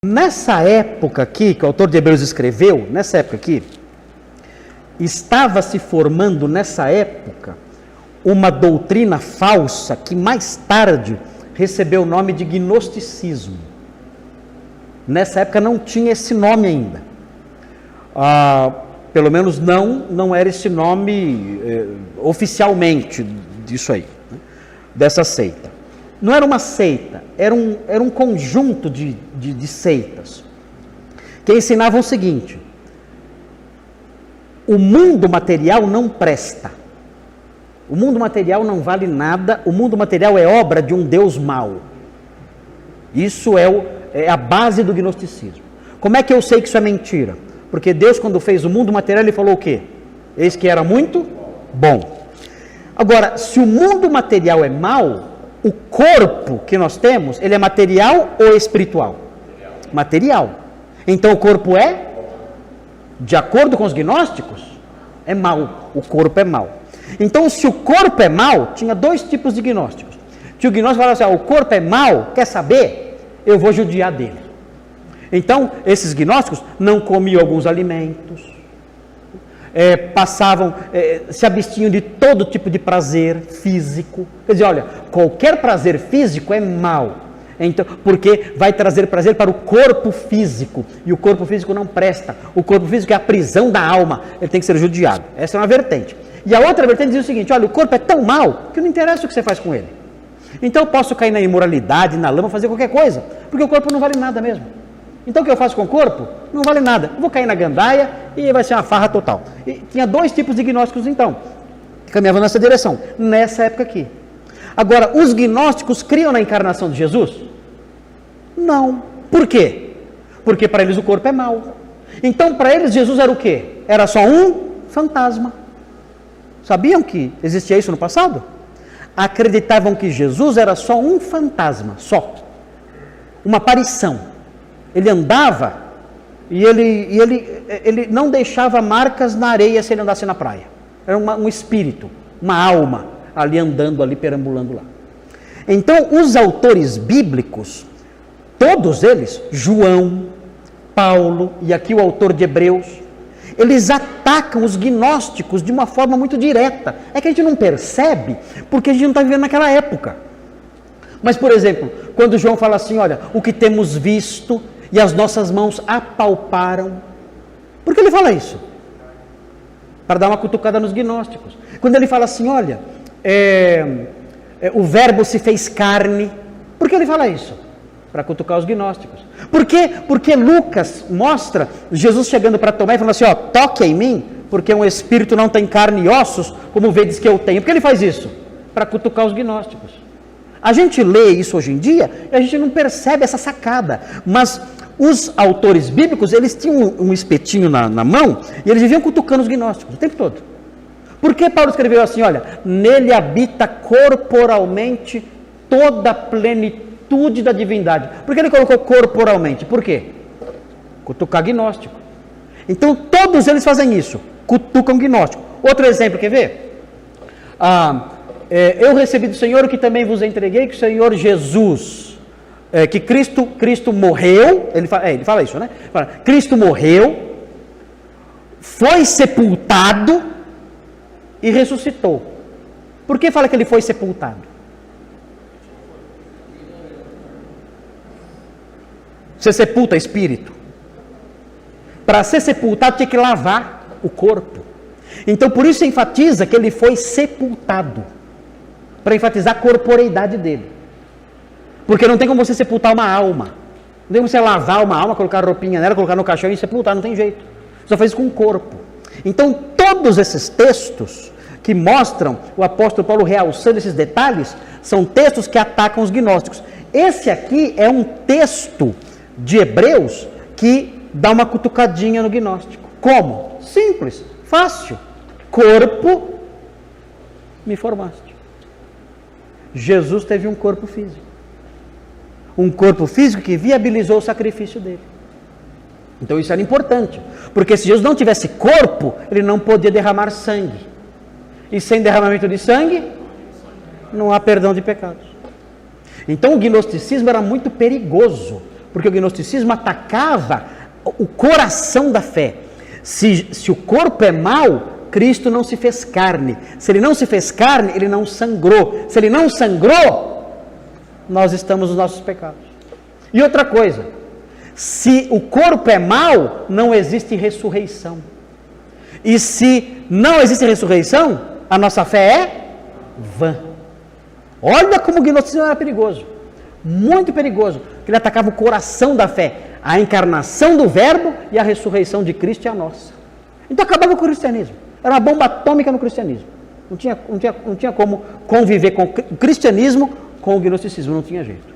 Nessa época aqui, que o autor de Hebreus escreveu, nessa época aqui, estava se formando nessa época uma doutrina falsa que mais tarde recebeu o nome de gnosticismo. Nessa época não tinha esse nome ainda. Pelo menos não era esse nome oficialmente disso aí, né? Dessa seita. Não era uma seita, era um conjunto de seitas que ensinavam o seguinte: o mundo material não presta, o mundo material não vale nada, o mundo material é obra de um Deus mau. Isso é a base do gnosticismo. Como é que eu sei que isso é mentira? Porque Deus, quando fez o mundo material, ele falou o quê? Eis que era muito bom. Agora, se o mundo material é mau, o corpo que nós temos, ele é material ou espiritual? Material. Então o corpo é, de acordo com os gnósticos, é mau. O corpo é mau. Então, se o corpo é mau, tinha dois tipos de gnósticos. Tinha o gnóstico que falava assim: o corpo é mau, quer saber? Eu vou judiar dele. Então, esses gnósticos não comiam alguns alimentos, se abstinham de todo tipo de prazer físico. Quer dizer, olha, qualquer prazer físico é mau, então, porque vai trazer prazer para o corpo físico, e o corpo físico não presta. O corpo físico é a prisão da alma, ele tem que ser judiado. Essa é uma vertente. E a outra vertente diz o seguinte: olha, o corpo é tão mau que não interessa o que você faz com ele. Então eu posso cair na imoralidade, na lama, fazer qualquer coisa, porque o corpo não vale nada mesmo. Então o que eu faço com o corpo não vale nada. Eu vou cair na gandaia e vai ser uma farra total. E tinha dois tipos de gnósticos então, que caminhavam nessa direção, nessa época aqui. Agora, os gnósticos criam na encarnação de Jesus? Não. Por quê? Porque para eles o corpo é mau. Então para eles Jesus era o quê? Era só um fantasma. Sabiam que existia isso no passado? Acreditavam que Jesus era só um fantasma, só. Uma aparição. Ele andava e ele não deixava marcas na areia se ele andasse na praia. Era um espírito, uma alma ali andando, ali perambulando lá. Então, os autores bíblicos, todos eles, João, Paulo e aqui o autor de Hebreus, eles atacam os gnósticos de uma forma muito direta. É que a gente não percebe porque a gente não está vivendo naquela época. Mas, por exemplo, quando João fala assim: olha, o que temos visto e as nossas mãos apalparam. Por que ele fala isso? Para dar uma cutucada nos gnósticos. Quando ele fala assim: olha, o verbo se fez carne. Por que ele fala isso? Para cutucar os gnósticos. Por quê? Porque Lucas mostra Jesus chegando para Tomé e falando assim: ó, toque em mim, porque um espírito não tem carne e ossos, como vedes que eu tenho. Por que ele faz isso? Para cutucar os gnósticos. A gente lê isso hoje em dia e a gente não percebe essa sacada. Mas os autores bíblicos, eles tinham um espetinho na mão e eles viviam cutucando os gnósticos o tempo todo. Por que Paulo escreveu assim: olha, nele habita corporalmente toda a plenitude da divindade? Por que ele colocou corporalmente? Por quê? Cutucar gnóstico. Então todos eles fazem isso, cutucam gnóstico. Outro exemplo, quer ver? Eu recebi do Senhor o que também vos entreguei, que o Senhor Jesus, que Cristo morreu, ele fala isso, né? Cristo morreu, foi sepultado e ressuscitou. Por que fala que ele foi sepultado? Você sepulta espírito. Para ser sepultado tinha que lavar o corpo. Então por isso enfatiza que ele foi sepultado, para enfatizar a corporeidade dele. Porque não tem como você sepultar uma alma. Não tem como você lavar uma alma, colocar roupinha nela, colocar no caixão e sepultar, não tem jeito. Só faz isso com o corpo. Então todos esses textos que mostram o apóstolo Paulo realçando esses detalhes, são textos que atacam os gnósticos. Esse aqui é um texto de Hebreus que dá uma cutucadinha no gnóstico. Como? Simples, fácil. Corpo, me formaste. Jesus teve um corpo físico. Um corpo físico que viabilizou o sacrifício dele. Então isso era importante. Porque se Jesus não tivesse corpo, ele não podia derramar sangue. E sem derramamento de sangue, não há perdão de pecados. Então o gnosticismo era muito perigoso. Porque o gnosticismo atacava o coração da fé. Se o corpo é mau, Cristo não se fez carne. Se ele não se fez carne, ele não sangrou. Se ele não sangrou, nós estamos nos nossos pecados. E outra coisa, se o corpo é mau, não existe ressurreição. E se não existe ressurreição, a nossa fé é vã. Olha como o gnosticismo era perigoso. Muito perigoso. Porque ele atacava o coração da fé. A encarnação do verbo e a ressurreição de Cristo é a nossa. Então acabava com o cristianismo. Era uma bomba atômica no cristianismo. Não tinha como conviver com o cristianismo com o gnosticismo. Não tinha jeito.